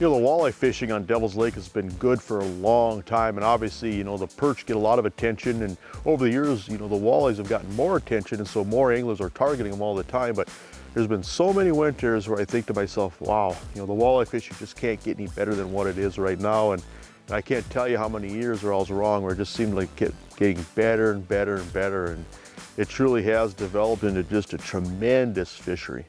You know, the walleye fishing on Devils Lake has been good for a long time, and obviously, you know, the perch get a lot of attention, and over the years, you know, the walleyes have gotten more attention, and so more anglers are targeting them all the time. But there's been so many winters where I think to myself, wow, you know, the walleye fishing just can't get any better than what it is right now. And I can't tell you how many years where I was wrong, where it just seemed like getting better and better and better, and it truly has developed into just a tremendous fishery.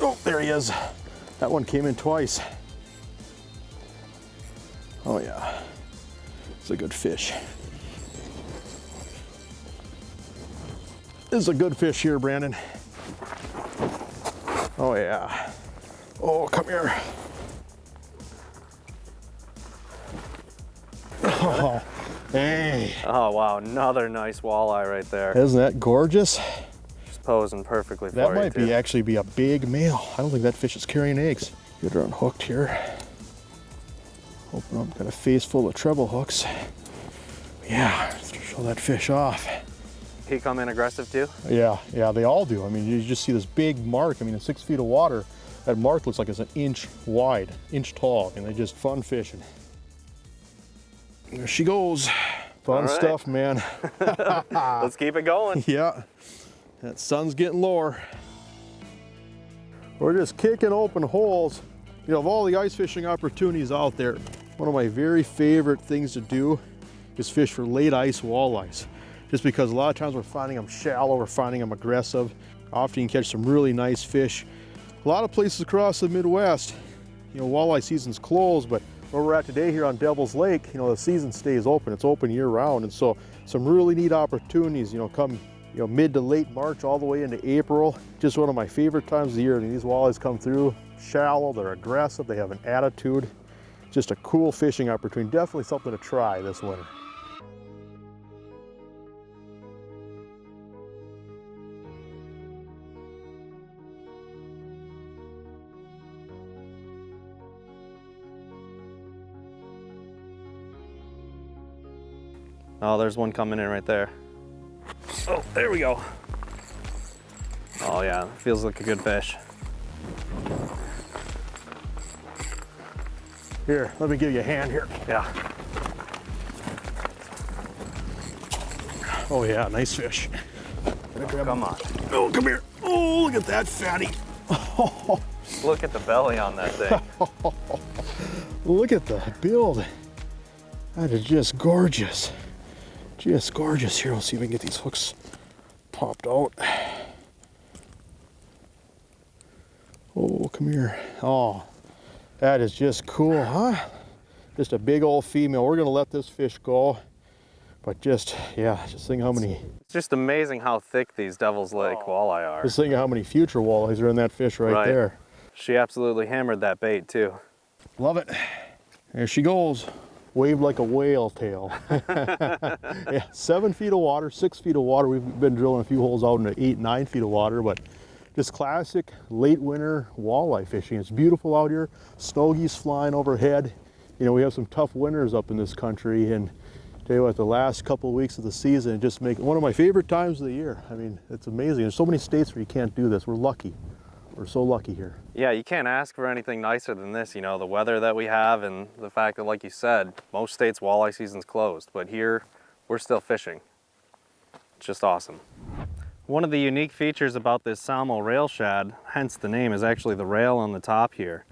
Oh, there he is. That one came in twice. Oh yeah, it's a good fish. This is a good fish here, Brandon. Oh yeah. Oh, come here. Oh, hey. Oh wow, another nice walleye right there. Isn't that gorgeous? Posing perfectly for you. That might actually be a big male. I don't think that fish is carrying eggs. Get her unhooked here. Open up, got a face full of treble hooks. Yeah, let's show that fish off. He come in aggressive too? Yeah, they all do. I mean, you just see this big mark. I mean, in 6 feet of water, that mark looks like it's an inch wide, inch tall, and they're just fun fishing. There she goes. Fun stuff, man. Let's keep it going. Yeah. That sun's getting lower. We're just kicking open holes. You know, of all the ice fishing opportunities out there, one of my very favorite things to do is fish for late ice walleyes. Just because a lot of times we're finding them shallow, we're finding them aggressive. Often you can catch some really nice fish. A lot of places across the Midwest, you know, walleye season's closed, but where we're at today here on Devils Lake, you know, the season stays open. It's open year round. And so some really neat opportunities, you know, come mid to late March all the way into April. Just one of my favorite times of the year. I mean, these walleyes come through shallow, they're aggressive, they have an attitude. Just a cool fishing opportunity. Definitely something to try this winter. Oh, there's one coming in right there. Oh, there we go. Oh yeah, feels like a good fish. Here, let me give you a hand here. Yeah. Oh yeah, nice fish. Oh, come on. Oh, come here. Oh, look at that fatty. Look at the belly on that thing. Look at the build. That is just gorgeous. Just gorgeous. Here, we'll see if we can get these hooks popped out. Oh, come here. Oh, that is just cool, huh? Just a big old female. We're gonna let this fish go. But just, yeah, just think how many. It's just amazing how thick these Devils Lake walleye are. Just think how many future walleyes are in that fish right there. She absolutely hammered that bait too. Love it. There she goes. Waved like a whale tail. Yeah, 7 feet of water, 6 feet of water. We've been drilling a few holes out into 8, 9 feet of water, but just classic late winter walleye fishing. It's beautiful out here. Snow geese flying overhead. You know, we have some tough winters up in this country, and tell you what, the last couple of weeks of the season just make it one of my favorite times of the year. I mean, it's amazing. There's so many states where you can't do this. We're lucky. We're so lucky here. Yeah, you can't ask for anything nicer than this, you know, the weather that we have and the fact that, like you said, most states walleye season's closed, but here we're still fishing. It's just awesome. One of the unique features about this SALMO Rail Shad, hence the name, is actually the rail on the top here.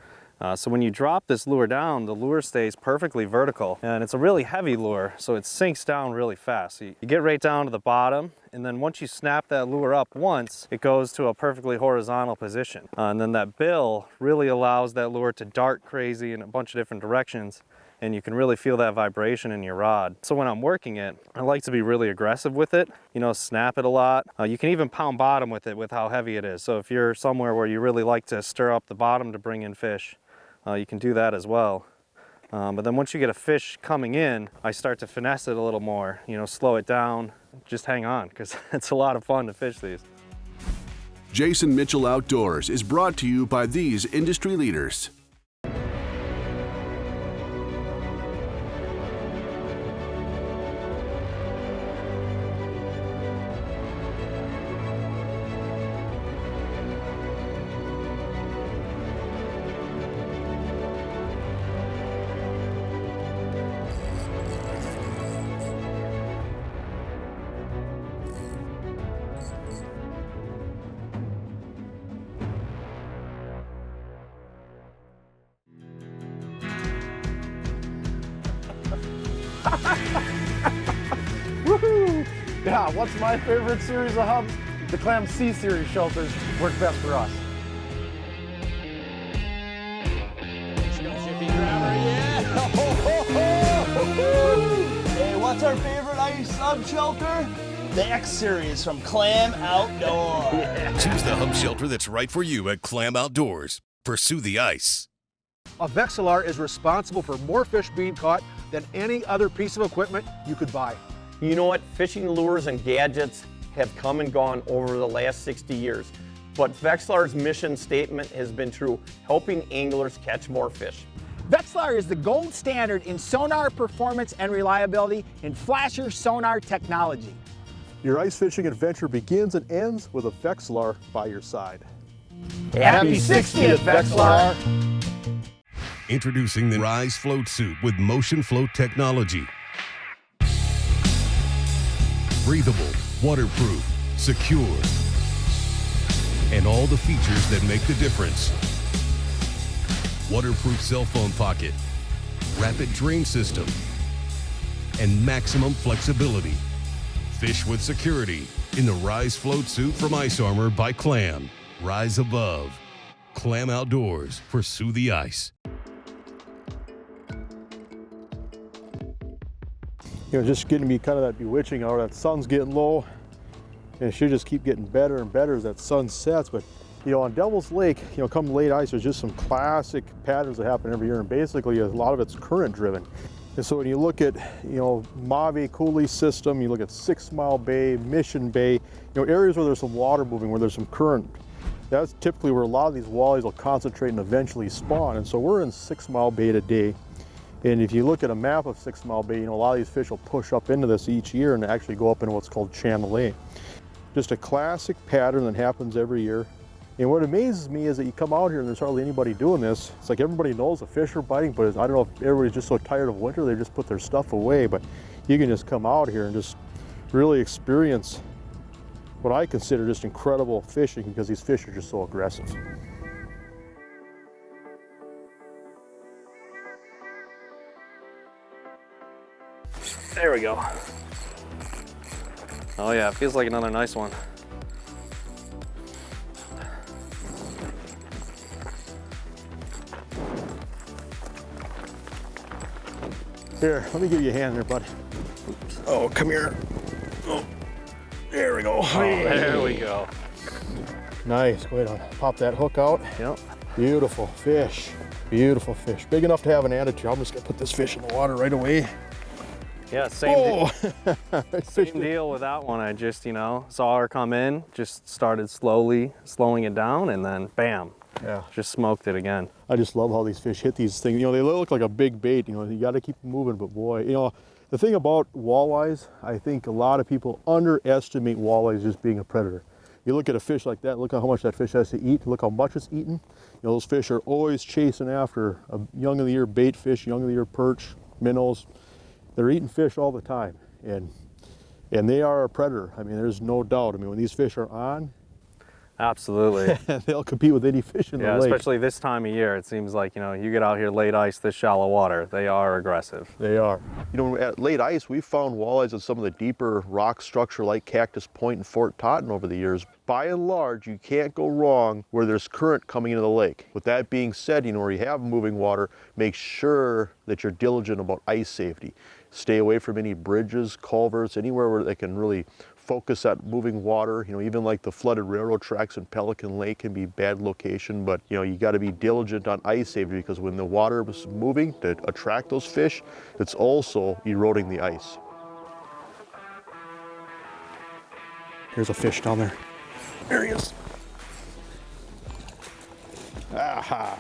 So when you drop this lure down, the lure stays perfectly vertical, and it's a really heavy lure, so it sinks down really fast. So you get right down to the bottom, and then once you snap that lure up once, it goes to a perfectly horizontal position. And then that bill really allows that lure to dart crazy in a bunch of different directions, and you can really feel that vibration in your rod. So when I'm working it, I like to be really aggressive with it, you know, snap it a lot. You can even pound bottom with it with how heavy it is. So if you're somewhere where you really like to stir up the bottom to bring in fish, you can do that as well. But then once you get a fish coming in, I start to finesse it a little more, you know, slow it down, just hang on, because it's a lot of fun to fish these. Jason Mitchell Outdoors is brought to you by these industry leaders. What's my favorite series of hubs? The Clam C series shelters work best for us. Hey, what's our favorite ice hub shelter? The X series from Clam Outdoor. Choose the hub shelter that's right for you at Clam Outdoors. Pursue the ice. A Vexilar is responsible for more fish being caught than any other piece of equipment you could buy. You know what? Fishing lures and gadgets have come and gone over the last 60 years. But Vexilar's mission statement has been true, helping anglers catch more fish. Vexilar is the gold standard in sonar performance and reliability in flasher sonar technology. Your ice fishing adventure begins and ends with a Vexilar by your side. Happy 60th, Vexilar! Introducing the Rise Float Suit with motion float technology. Breathable, waterproof, secure, and all the features that make the difference. Waterproof cell phone pocket, rapid drain system, and maximum flexibility. Fish with security in the Rise Float Suit from Ice Armor by Clam. Rise above. Clam Outdoors. Pursue the ice. You know, just getting to be kind of that bewitching hour. That sun's getting low, and it should just keep getting better and better as that sun sets. But you know, on Devils Lake, you know, come late ice, there's just some classic patterns that happen every year, and basically a lot of it's current driven. And so when you look at, you know, Mavi Coulee system, you look at 6 Mile Bay, Mission Bay, you know, areas where there's some water moving, where there's some current, that's typically where a lot of these walleyes will concentrate and eventually spawn. And so we're in 6 Mile Bay today. And if you look at a map of 6 Mile Bay, you know, a lot of these fish will push up into this each year and actually go up into what's called Channel A. Just a classic pattern that happens every year. And what amazes me is that you come out here and there's hardly anybody doing this. It's like everybody knows the fish are biting, but I don't know if everybody's just so tired of winter, they just put their stuff away. But you can just come out here and just really experience what I consider just incredible fishing, because these fish are just so aggressive. There we go. Oh yeah, it feels like another nice one. Here, let me give you a hand there, buddy. Oh, come here. Oh, there we go. Oh, there we go. Nice, go ahead and pop that hook out. Yep. Beautiful fish, beautiful fish. Big enough to have an attitude. I'm just gonna put this fish in the water right away. Yeah, same Same deal with that one. I just, you know, saw her come in, just started slowly slowing it down, and then bam, Yeah. just smoked it again. I just love how these fish hit these things. You know, they look like a big bait. You know, you got to keep them moving. But boy, you know, the thing about walleyes, I think a lot of people underestimate walleyes just being a predator. You look at a fish like that, look at how much that fish has to eat, look how much it's eaten. You know, those fish are always chasing after a young of the year bait fish, young of the year perch, minnows. They're eating fish all the time, and they are a predator. I mean, there's no doubt. I mean, when these fish are on, Absolutely. they'll compete with any fish in the lake. Especially this time of year. It seems like, you know, you get out here late ice, this shallow water, they are aggressive. They are. You know, at late ice, we've found walleyes in some of the deeper rock structure like Cactus Point and Fort Totten over the years. By and large, you can't go wrong where there's current coming into the lake. With that being said, you know, where you have moving water, make sure that you're diligent about ice safety. Stay away from any bridges, culverts, anywhere where they can really focus that moving water. You know, even like the flooded railroad tracks in Pelican Lake can be a bad location, but you know, you got to be diligent on ice safety, because when the water is moving to attract those fish, it's also eroding the ice. Here's a fish down there. There he is. Aha.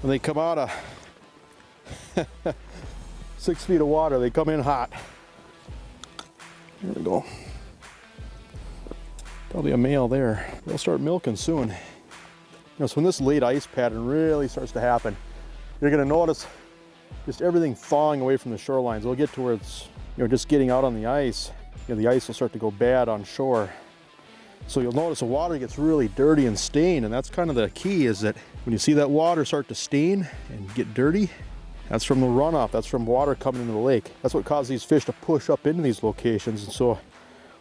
When they come out of 6 feet of water, they come in hot. There we go. Probably a male there. They'll start milking soon. You know, so when this late ice pattern really starts to happen, you're gonna notice just everything thawing away from the shorelines. It'll get to where it's, you know, just getting out on the ice. You know, the ice will start to go bad on shore. So you'll notice the water gets really dirty and stained, and that's kind of the key, is that when you see that water start to stain and get dirty, That's from the runoff. That's from water coming into the lake. That's what causes these fish to push up into these locations. And so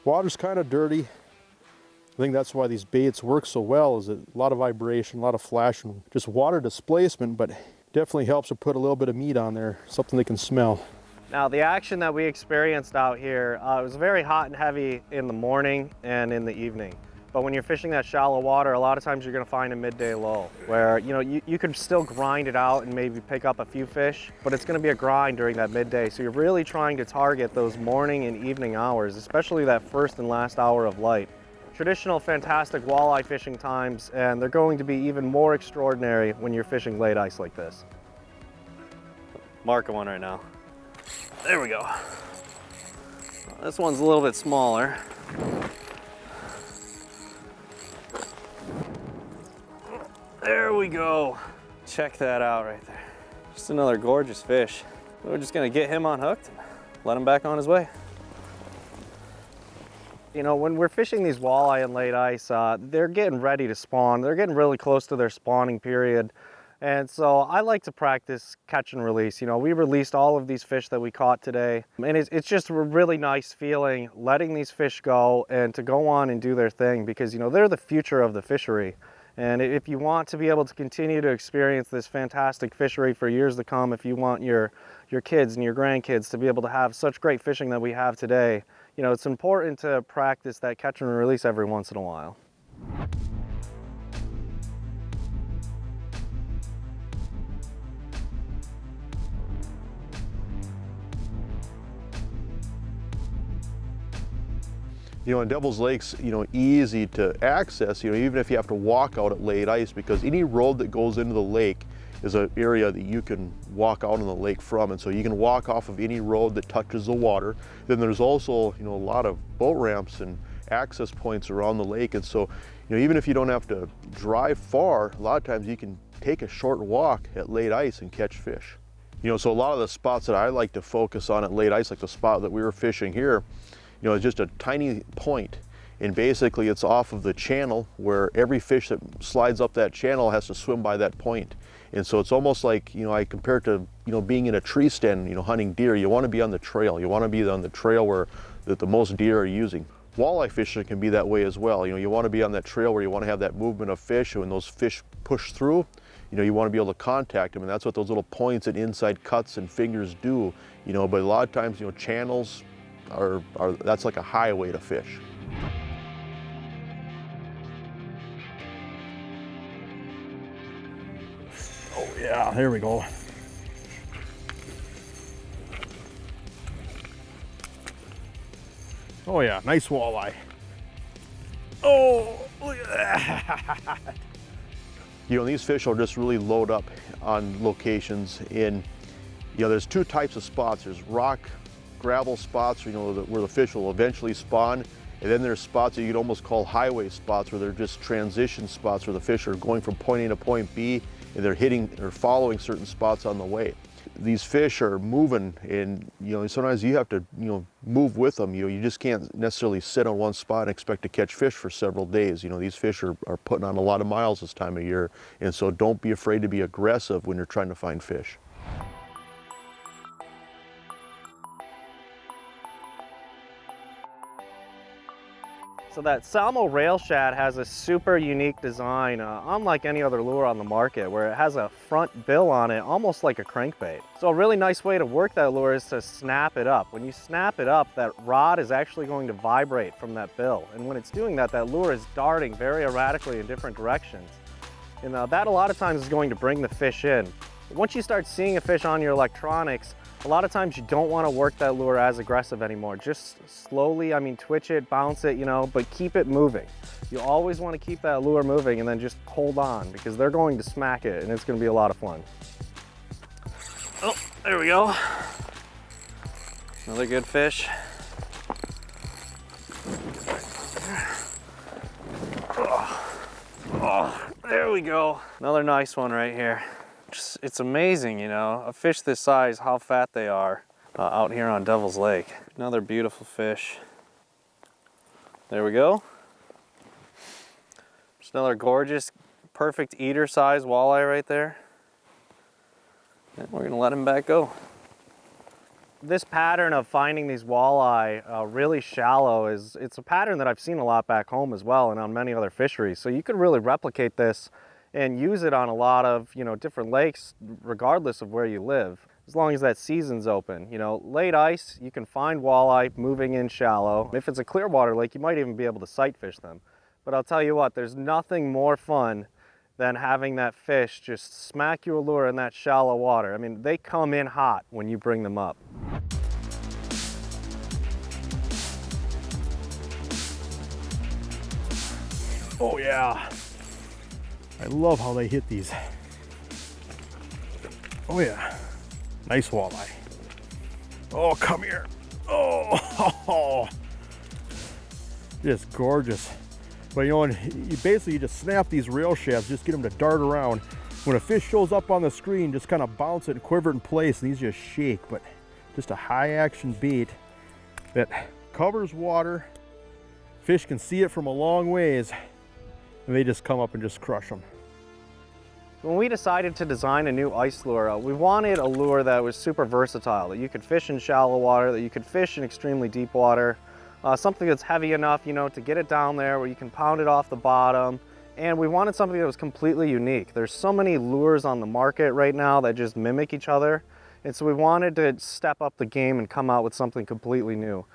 water's kind of dirty. I think that's why these baits work so well, is a lot of vibration, a lot of flash, and just water displacement, but definitely helps to put a little bit of meat on there, something they can smell. Now the action that we experienced out here, it was very hot and heavy in the morning and in the evening. But when you're fishing that shallow water, a lot of times you're gonna find a midday lull where, you know, you could still grind it out and maybe pick up a few fish, but it's gonna be a grind during that midday. So you're really trying to target those morning and evening hours, especially that first and last hour of light. Traditional fantastic walleye fishing times, and they're going to be even more extraordinary when you're fishing late ice like this. Marking one right now. There we go. This one's a little bit smaller. There we go. Check that out right there. Just another gorgeous fish. We're just gonna get him unhooked and let him back on his way. You know, when we're fishing these walleye in late ice, they're getting ready to spawn. They're getting really close to their spawning period. And so I like to practice catch and release. You know, we released all of these fish that we caught today. And it's just a really nice feeling letting these fish go and to go on and do their thing, because, you know, they're the future of the fishery. And if you want to be able to continue to experience this fantastic fishery for years to come, if you want your kids and your grandkids to be able to have such great fishing that we have today, you know, it's important to practice that catch and release every once in a while. You know, and Devils Lake's, you know, easy to access, you know, even if you have to walk out at late ice, because any road that goes into the lake is an area that you can walk out on the lake from. And so you can walk off of any road that touches the water. Then there's also, you know, a lot of boat ramps and access points around the lake. And so, you know, even if you don't have to drive far, a lot of times you can take a short walk at late ice and catch fish. You know, so a lot of the spots that I like to focus on at late ice, like the spot that we were fishing here, you know, it's just a tiny point, and basically it's off of the channel where every fish that slides up that channel has to swim by that point. And so it's almost like, you know, I compare it to, you know, being in a tree stand, you know, hunting deer. You want to be on the trail. You want to be on the trail where the most deer are using. Walleye fishing can be that way as well. You know, you want to be on that trail where you want to have that movement of fish, and when those fish push through, you know, you want to be able to contact them, and that's what those little points and inside cuts and fingers do. You know, but a lot of times, you know, channels that's like a highway to fish. Oh yeah, there we go. Oh yeah, nice walleye. Oh, look at that. You know, these fish will just really load up on locations in, you know, there's two types of spots. There's rock, gravel spots, you know, where the fish will eventually spawn, and then there's spots that you could almost call highway spots, where they're just transition spots where the fish are going from point A to point B, and they're hitting or following certain spots on the way. These fish are moving, and you know, sometimes you have to, you know, move with them. You know, you just can't necessarily sit on one spot and expect to catch fish for several days. You know, these fish are putting on a lot of miles this time of year, and so don't be afraid to be aggressive when you're trying to find fish. So that SALMO Rail Shad has a super unique design, unlike any other lure on the market, where it has a front bill on it, almost like a crankbait. So a really nice way to work that lure is to snap it up. When you snap it up, that rod is actually going to vibrate from that bill. And when it's doing that, that lure is darting very erratically in different directions. And that a lot of times is going to bring the fish in. But once you start seeing a fish on your electronics, a lot of times you don't want to work that lure as aggressive anymore. Just slowly, I mean, twitch it, bounce it, you know, but keep it moving. You always want to keep that lure moving, and then just hold on, because they're going to smack it, and it's going to be a lot of fun. Oh, there we go. Another good fish. Oh, there we go. Another nice one right here. It's amazing, you know, a fish this size, how fat they are out here on Devils Lake. Another beautiful fish. There we go. Just another gorgeous, perfect eater size walleye right there. And we're gonna let him back go. This pattern of finding these walleye really shallow it's a pattern that I've seen a lot back home as well and on many other fisheries. So you could really replicate this and use it on a lot of, different lakes regardless of where you live, as long as that season's open. Late ice, you can find walleye moving in shallow. If it's a clear water lake, you might even be able to sight fish them. But I'll tell you what, there's nothing more fun than having that fish just smack your lure in that shallow water. I mean, they come in hot when you bring them up. Oh yeah. I love how they hit these. Oh yeah. Nice walleye. Oh, come here. Oh, just gorgeous. But you basically just snap these rail shafts, just get them to dart around. When a fish shows up on the screen, just kind of bounce it and quiver it in place, and these just shake. But just a high action bait that covers water. Fish can see it from a long ways, and they just come up and just crush them. When we decided to design a new ice lure, we wanted a lure that was super versatile, that you could fish in shallow water, that you could fish in extremely deep water, something that's heavy enough, to get it down there where you can pound it off the bottom. And we wanted something that was completely unique. There's so many lures on the market right now that just mimic each other. And so we wanted to step up the game and come out with something completely new.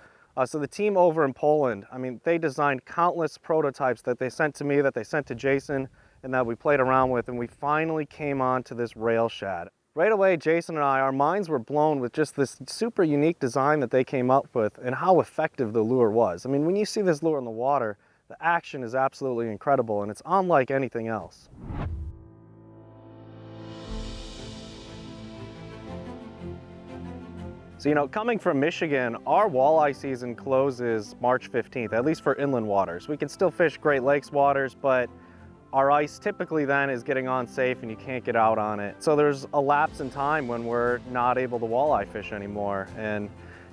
So the team over in Poland, they designed countless prototypes that they sent to me, that they sent to Jason, and that we played around with, and we finally came on to this Rail Shad. Right away, Jason and I, our minds were blown with just this super unique design that they came up with and how effective the lure was. When you see this lure in the water, the action is absolutely incredible, and it's unlike anything else. So, coming from Michigan, our walleye season closes March 15th, at least for inland waters. We can still fish Great Lakes waters, but our ice typically then is getting on safe and you can't get out on it. So there's a lapse in time when we're not able to walleye fish anymore. And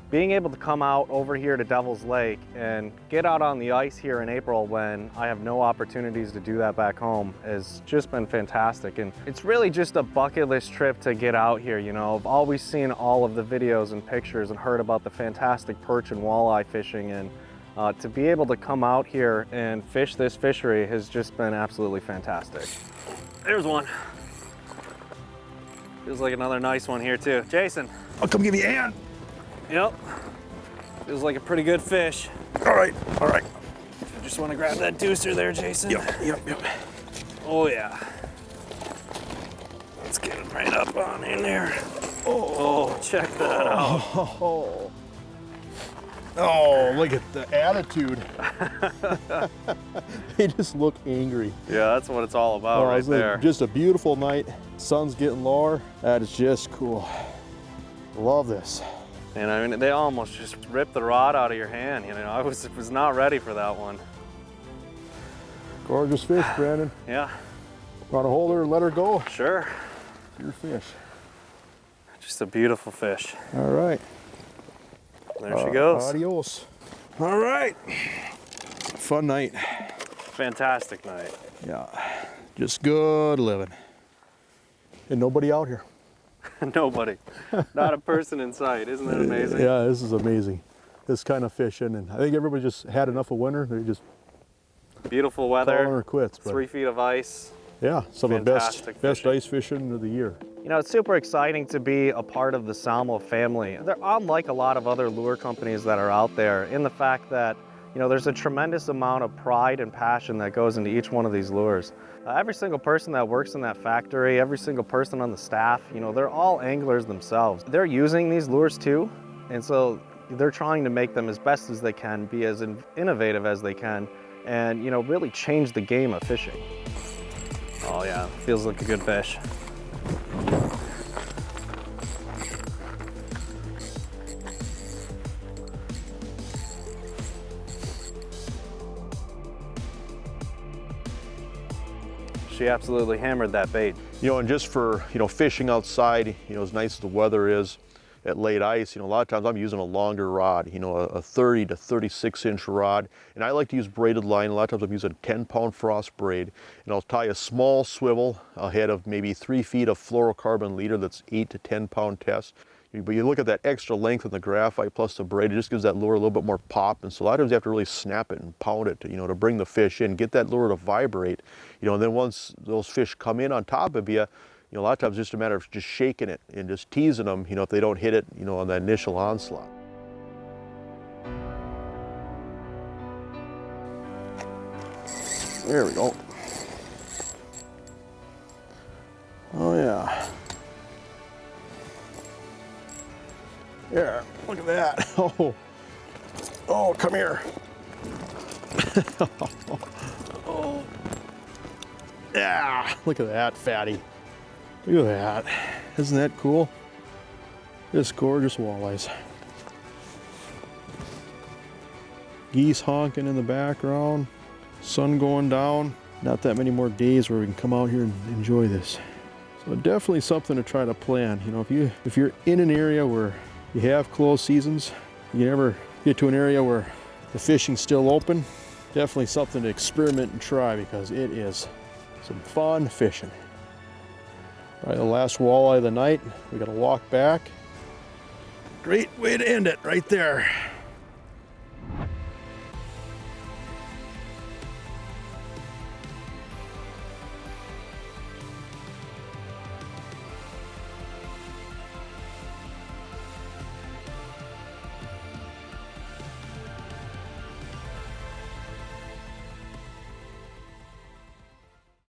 being able to come out over here to Devils Lake and get out on the ice here in April when I have no opportunities to do that back home has just been fantastic. And it's really just a bucket list trip to get out here. I've always seen all of the videos and pictures and heard about the fantastic perch and walleye fishing, and to be able to come out here and fish this fishery has just been absolutely fantastic. There's one. Feels like another nice one here too. Jason. I'll come give you a hand. Yep. Feels like a pretty good fish. All right, all right. I just want to grab that deucer there, Jason. Yep. Oh yeah. Let's get him right up on in there. Oh, check that out. Oh, look at the attitude. They just look angry. Yeah, that's what it's all about right there. Just a beautiful night. Sun's getting lower. That is just cool. Love this. And they almost just ripped the rod out of your hand. I was not ready for that one. Gorgeous fish, Brandon. Yeah. Want to hold her and let her go? Sure. Your fish. Just a beautiful fish. All right. There she goes. Adios. All right. Fun night. Fantastic night. Yeah. Just good living. And nobody out here. Nobody. Not a person in sight. Isn't that amazing? Yeah, this is amazing. This kind of fishing, and I think everybody just had enough of winter. They just beautiful weather. Calling her quits. 3 feet of ice. Yeah, some of the best ice fishing of the year. It's super exciting to be a part of the SALMO family. They're unlike a lot of other lure companies that are out there in the fact that, there's a tremendous amount of pride and passion that goes into each one of these lures. Every single person that works in that factory, every single person on the staff, they're all anglers themselves. They're using these lures too, and so they're trying to make them as best as they can, be as innovative as they can, and really change the game of fishing. Oh yeah, feels like a good fish. She absolutely hammered that bait. And just for, fishing outside, as nice as the weather is, at late ice, you know, a lot of times I'm using a longer rod, you know, a 30 to 36 inch rod. And I like to use braided line. A lot of times I'm using a 10-pound frost braid. And I'll tie a small swivel ahead of maybe 3 feet of fluorocarbon leader that's 8 to 10-pound test. But you look at that extra length in the graphite plus the braid, it just gives that lure a little bit more pop. And so a lot of times you have to really snap it and pound it to, you know, to bring the fish in, get that lure to vibrate, you know, and then once those fish come in on top of you, you know, a lot of times it's just a matter of just shaking it and just teasing them, you know, if they don't hit it, you know, on that initial onslaught. There we go. Oh yeah. There, look at that. Oh, come here. Oh. Yeah, look at that fatty. Look at that. Isn't that cool? Just gorgeous walleyes. Geese honking in the background. Sun going down. Not that many more days where we can come out here and enjoy this. So definitely something to try to plan. You know, if you're in an area where you have closed seasons, you never get to an area where the fishing's still open, definitely something to experiment and try because it is some fun fishing. All right, the last walleye of the night. We got to walk back. Great way to end it right there.